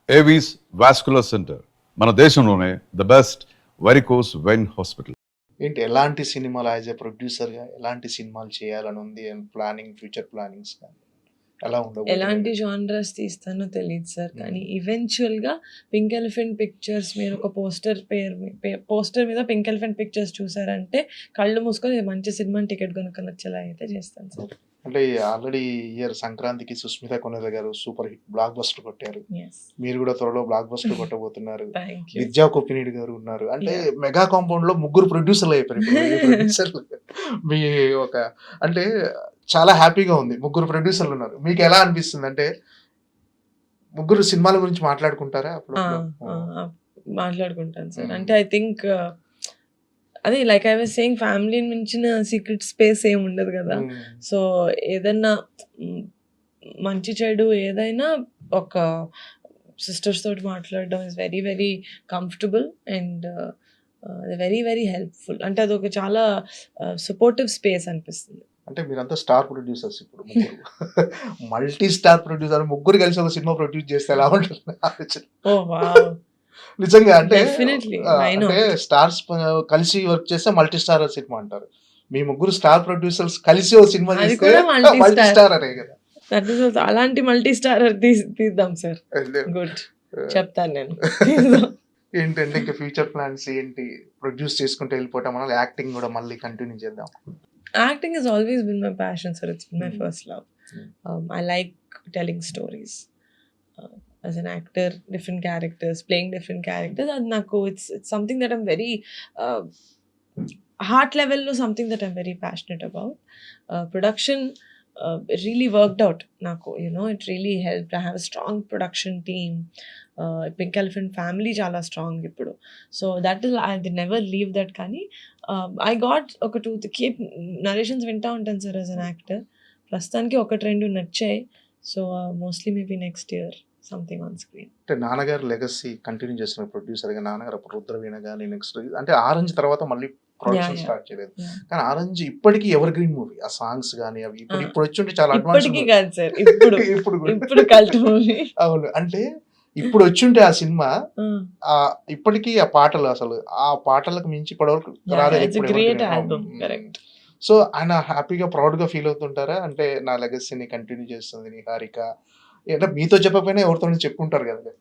Avis vascular centre, మన దేశంలోనే the best varicose vein hospital. ఏంటి ఎలాంటి సినిమాలు యాజ్ ఏ ప్రొడ్యూసర్‌గా ఎలాంటి సినిమాలు చేయాలని ఉంది అండ్ ప్లానింగ్ ఫ్యూచర్ ప్లానింగ్స్ కానీ ఎలా ఉండబోతున్నాయి? ఎలాంటి జానరస్ తీస్తానో తెలీదు సార్. కానీ ఈవెంచువల్‌గా పింక్ ఎలిఫెంట్ పిక్చర్స్ మీరు ఒక పోస్టర్ మీద పింక్ ఎలిఫెంట్ పిక్చర్స్ చూసారంటే కళ్ళు మూసుకొని ఇది మంచి సినిమా టికెట్ కొనుక్కొనొచ్చేలా అయితే చేస్తాను సార్. అంటే ఆల్రెడీ ఇయర్ సంక్రాంతికి సుస్మిత కొనెల గారు సూపర్ హిట్ బ్లాక్ బస్టర్ కొట్టారు. యెస్. మీరు కూడా త్వరలో బ్లాక్ బస్టర్ కొట్టబోతున్నారు. Thank you. విద్యా కొప్పినేడు గారు ఉన్నారు. అంటే మెగా కాంపౌండ్ లో ముగ్గురు ప్రొడ్యూసర్లు అయిపోయారు ఇప్పుడు. ఈ ప్రొడ్యూసర్లు మీ ఒక అంటే చాలా హ్యాపీగా ఉంది. ముగ్గురు ప్రొడ్యూసర్లు ఉన్నారు. మీకు ఎలా అనిపిస్తుంది? అంటే ముగ్గురు సినిమాల గురించి మాట్లాడుకుంటారా ఆ! అప్పుడప్పుడు? ఆ! మాట్లాడుకుంటాను సార్. హ్మ్. అంటే ఐ థింక్ అదే లైక్ ఐ వాస్ సేయింగ్ ఫ్యామిలీని మించిన సీక్రెట్ స్పేస్ ఏమి ఉండదు కదా. హ్మ్. సో ఏదన్నా మంచి చెడు ఏదైనా ఒక సిస్టర్స్ తోటి మాట్లాడడం is very very comfortable and very very helpful. అంటే అదొక చాలా సపోర్టివ్ స్పేస్ అనిపిస్తుంది. అంటే మీరంతా స్టార్ ప్రొడ్యూసర్స్ ఇప్పుడు ముగ్గురు. మల్టీ స్టార్ ప్రొడ్యూసర్ ముగ్గురు కలిసి ఒక సినిమా ప్రొడ్యూస్ చేస్తే ఎలా ఉంటుంది ఆలోచన? ఓ వావ్! నిజంగా అంటే డెఫినెట్లీ వై అంటే నాట్. స్టార్స్ కలిసి వర్క్ చేస్తే మల్టీ స్టార్ సినిమా అంటారు. మీ ముగ్గురు స్టార్ ప్రొడ్యూసర్స్ కలిసి ఒక సినిమా అది చేస్తే కూడా మల్టీ మల్టీ స్టార్. స్టార్ అనే కదా. దట్ ఈస్ ఆల్సో అలాంటి మల్టీ స్టారర్ తీద్దాం సార్. గుడ్ చెప్తాను నేను. తీద్దాం. ఏంటంటే ఇంకా ఫ్యూచర్ ప్లాన్స్ ఏంటి? ప్రొడ్యూస్ చేసుకుంటూ వెళ్ళిపోవటం అనాలి, యాక్టింగ్ కూడా మళ్ళీ కంటిన్యూ చేద్దాం. Acting has always been my passion, sir. It's been my Mm. first love. Mm. I like telling stories. As an actor, different characters, playing different characters. And naku, it's something that I'm very heart level lo something that I'm very passionate about. Production it really worked out. Naku, you know, it really helped. I have a strong production team. Pink Elephant family చాలా strong ఇప్పుడు. So that is I never leave that. కానీ I got ఒక 2 narrations వింటా ఉంటాను sir as an actor. ప్రస్తుతానికి 1-2 నచ్చాయి. So mostly maybe next year something on screen. అంటే నాన్నగారు లెగసీ కంటిన్యూ చేస్తున్న ప్రొడ్యూసర్ గా నాన్నగారు అప్పుడు రుద్రవీణ కానీ నెక్స్ట్ అంటే ఆరెంజ్ తర్వాత మళ్ళీ ప్రొడక్షన్ yeah. స్టార్ట్ చేయలేదు. కానీ ఆరెంజ్ ఇప్పటికీ ఎవర్ గ్రీన్ మూవీ. ఆ సాంగ్స్ కానీ అవి ఇప్పుడు వచ్చి ఉంటే చాలా అడ్వాన్స్. ఇప్పటికీ కాదు సార్, ఇప్పుడు ఇప్పుడు కల్ట్ మూవీ. అవును. అంటే ఇప్పుడు వచ్చి ఉంటే ఆ సినిమా ఇప్పటికీ ఆ పాటలు అసలు ఆ పాటలకు మించి ఇప్పటివరకు రాలేదు. Great album. కరెక్ట్. సో ఆయన హ్యాపీగా ప్రౌడ్ గా ఫీల్ అవుతుంటారా? అంటే నా లెగసీని కంటిన్యూ చేస్తుంది నిహారిక. అంటే మీతో చెప్పకపోయినా ఎవరితో చెప్పుకుంటారు కదా.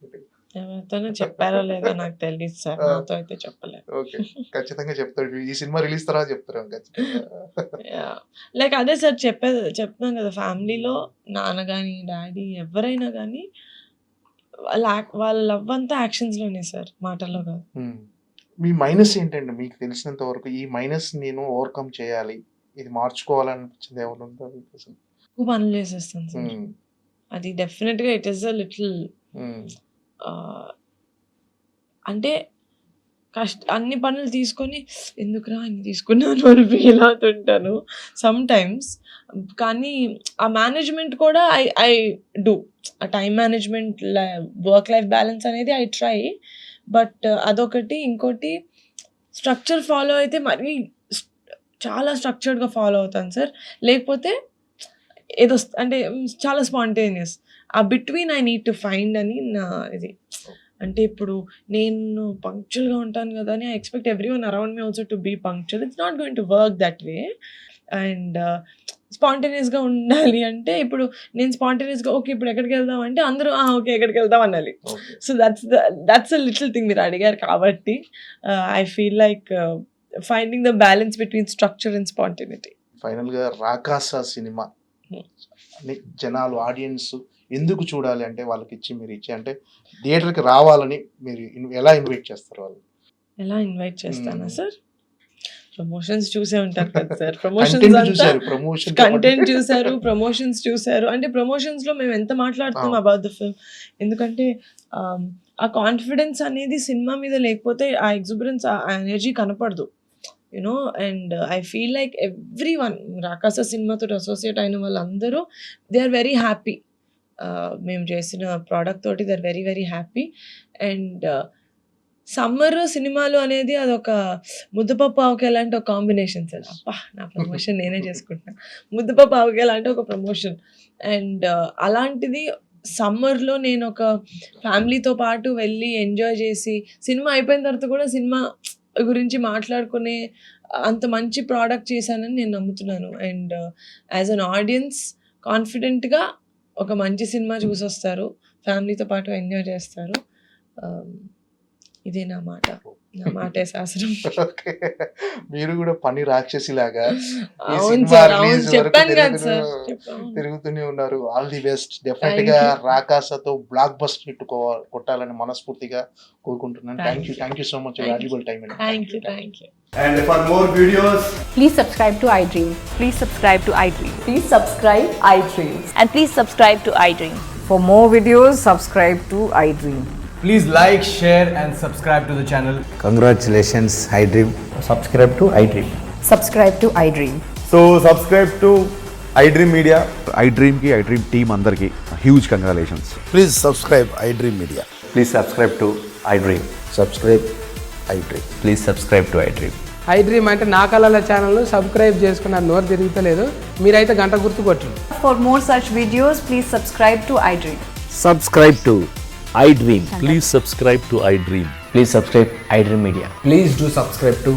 ఎవరితోనో చెప్పారో లేదో నాకు తెలియదు సార్, నాతో అయితే చెప్పలేదు. ఓకే, ఖచ్చితంగా చెప్తాడు. ఈ సినిమా రిలీజ్ తర్వాత చెప్తారు ఖచ్చితంగా. లైక్ అదే సార్ చెప్తున్నాను కదా, ఫ్యామిలీలో నాన్న కానీ డాడీ ఎవరైనా కానీ వాళ్ళ లవ్ అంతా యాక్షన్స్ లోనే సార్, మాటల్లో కాదు. మీ మైనస్ ఏంటండి మీకు తెలిసినంత వరకు? ఈ మైనస్ నేను ఓవర్కమ్ చేయాలి, ఇది మార్చుకోవాలనిపించింది ఏమైనా ఉందా మీకు అసలు? ఎక్కువ పనులు చేసేస్తాను సార్. అది డెఫినెట్ గా ఇట్ ఈస్ అ లిటిల్ అంటే అన్ని పనులు తీసుకొని ఎందుకురా ఇన్ని తీసుకున్నాను అని ఫీల్ అవుతుంటాను సమ్ టైమ్స్. కానీ ఆ మేనేజ్మెంట్ కూడా ఐ డూ. ఆ time management, work life balance అనేది ఐ ట్రై. బట్ అదొకటి. ఇంకోటి స్ట్రక్చర్ ఫాలో అయితే మరీ చాలా స్ట్రక్చర్డ్గా ఫాలో అవుతాను సార్. లేకపోతే ఏదో అంటే చాలా స్పాంటేనియస్. ఆ between I need to find అని నా ఇది. అంటే ఇప్పుడు నేను పంక్చువల్గా ఉంటాను కదా అని I expect everyone around me also to be punctual. It's not going to work that way. And స్పాంటేనియస్గా ఉండాలి అంటే ఇప్పుడు నేను స్పాంటేనియస్గా ఓకే ఇప్పుడు ఎక్కడికి వెళ్దాం అంటే అందరూ ఓకే ఎక్కడికి వెళ్దాం అనాలి. So that's a little thing మీరు అడిగారు కాబట్టి I feel like finding the balance between structure and spontaneity. ఫైనల్గా రాకాస సినిమా జనాలు ఆడియన్స్ ఎందుకు చూడాలి అంటే వాళ్ళకి ఇచ్చి మీరు ఇచ్చి అంటే థియేటర్కి రావాలని మీరు ఎలా ఇన్వైట్ చేస్తారు? వాళ్ళు ఎలా ఇన్వైట్ చేస్తానా సార్? ప్రమోషన్స్ చూసే ఉంటారు కదా సార్. కంటెంట్ చూసారు, ప్రమోషన్స్ చూసారు. అంటే ప్రమోషన్స్ లో మేము ఎంత మాట్లాడుతాం అబౌట్ ద ఫిల్మ్. ఎందుకంటే ఆ కాన్ఫిడెన్స్ అనేది సినిమా మీద లేకపోతే ఆ ఎగ్జుబరెన్స్, ఆ ఎనర్జీ కనపడదు. You know. And I feel like everyone Rakasa సినిమాతో అసోసియేట్ అయిన వాళ్ళందరూ దే ఆర్ వెరీ హ్యాపీ. మేము చేసిన ప్రోడక్ట్ తోటి they are very very happy. And summer సినిమాలు అనేది అదొక ముద్దపప్పు ఆవకాయ లాంటి ఒక కాంబినేషన్ సార్. అబ్బా, నా ప్రమోషన్ నేనే చేసుకుంటున్నా. ముద్దపప్పు ఆవకాయ లాంటి ఒక ప్రమోషన్. అండ్ అలాంటిది సమ్మర్‌లో నేను ఒక ఫ్యామిలీతో పాటు వెళ్ళి ఎంజాయ్ చేసి, సినిమా అయిపోయిన తర్వాత కూడా సినిమా గురించి మాట్లాడుకునే అంత మంచి ప్రొడక్ట్ చేశానని నేను నమ్ముతున్నాను. అండ్ యాస్ ఎన్ ఆడియన్స్ కాన్ఫిడెంట్‌గా ఒక మంచి సినిమా చూసొస్తారు. ఫ్యామిలీతో పాటు ఎంజాయ్ చేస్తారు. ఇదే నా మాట. నా మాటే శాసనం. ఓకే. మీరు కూడా పని రాక్షసిలాగా ఈ అవును సినిమా సార్. అవును. రిలీజ్ వరకు చెప్పాను కదా సార్. తిరుగుతూనే ఉన్నారు. All the best. డెఫినెట్ గా రాకాసతో బ్లాక్ బస్టర్ హిట్ కొట్టాలని మనస్ఫూర్తిగా కోరుకుంటున్నాను. Thank you so much. Valuable time. Thank you. And for more videos, Please subscribe to iDream. Please subscribe to iDream. Please subscribe iDream. And please subscribe to iDream. For more videos, subscribe to iDream. please like, share, and subscribe to the channel. Congratulations, iDream. Subscribe to iDream. Subscribe to iDream. So subscribe to iDream Media. iDream ki iDream team andarki huge congratulations. Please subscribe iDream Media. Please subscribe to iDream. Subscribe iDream. Please subscribe to iDream. iDream అంటే నా కళల channel subscribe చేసుకున్న నోరు తిరుగుతలేదు. మీరైతే గంట గుర్తు కొట్టండి. For more such videos, please subscribe to iDream. Subscribe to iDream. Please subscribe to iDream. Please subscribe iDream Media. Please do subscribe to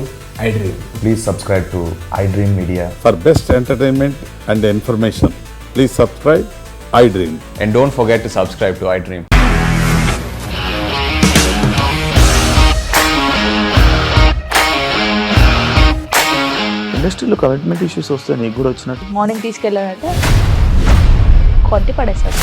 iDream. Please subscribe to iDream Media. For best entertainment and information, please subscribe iDream. And don't forget to subscribe to iDream. ఇండస్ట్రీలో commitment issues వస్తే నీకు కూడా వచ్చినట్టు morning తీసుకెళ్ళాడంటే కొట్టి పడేశాడు.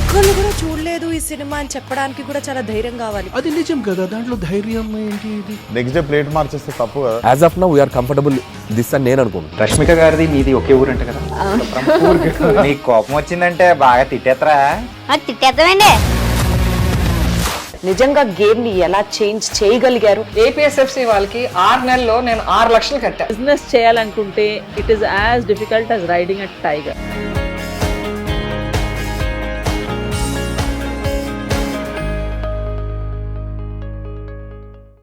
ఒక్కళ్ళు కూడా చూడలేదు ఈ సినిమా అని చెప్పడానికి కూడా చాలా ధైర్యం కావాలి. అది నిజం కదా. దాంట్లో ధైర్యం ఏంటి? ఇది నెక్స్ట్ డే ప్లేట్ మార్చేస్తే తప్పు కదా. As of now, we are comfortable this అని నేను అనుకుంటున్నాను. రష్మిక గారిది మీది ఒకే ఊరంట కదా. నీకు కోపం వచ్చిందంటే బాగా తిట్టేత్తరా? తిట్టేద్దామండి. నిజంగా గేమ్ ని ఎలా చేంజ్ చేయగలిగారు? ఏపీఎస్ఎఫ్సి వాళ్ళకి 6 నెలల్లో నేను 6 లక్షలు కట్టా. బిజినెస్ చేయాలనుకుంటే it is as difficult as riding a tiger.